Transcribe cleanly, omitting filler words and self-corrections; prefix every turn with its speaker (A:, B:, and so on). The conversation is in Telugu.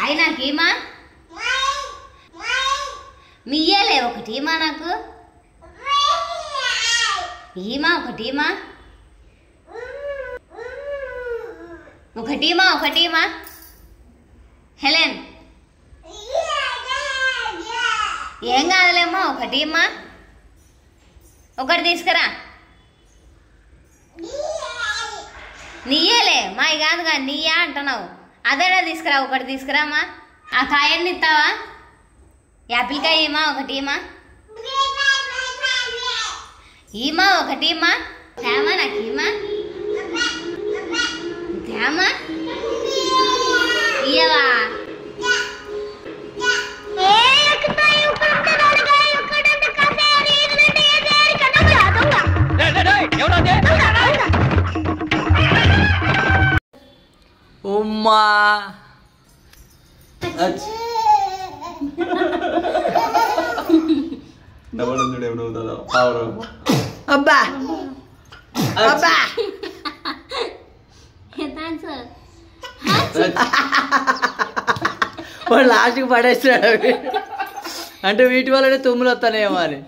A: అయి నాకేమా మీయలే ఒకటీమా నాకు ఈమా ఒకటీమా ఒకటీమా హెలెన్ ఏం కాదులేమ్మా ఒకటీమా ఒకటి తీసుకురా నీయేలే మాయి కాదుగా నీయా అంటున్నావు అదేనా తీసుకురా ఒకటి తీసుకురామా ఆ కాయన్ని ఇస్తావా యాపిల్ కాయ ఈమా ఒకటీమా ఈమా ఒకటీమా తేమా నాకు ఈమా తేమా ఇయ్యవా
B: ఉమ్మా అబ్బా అబ్బా వాడు లాస్ట్కి పడేస్తున్నాడు అంటే వీటి వల్లనే తుమ్ములు వస్తానేమో అని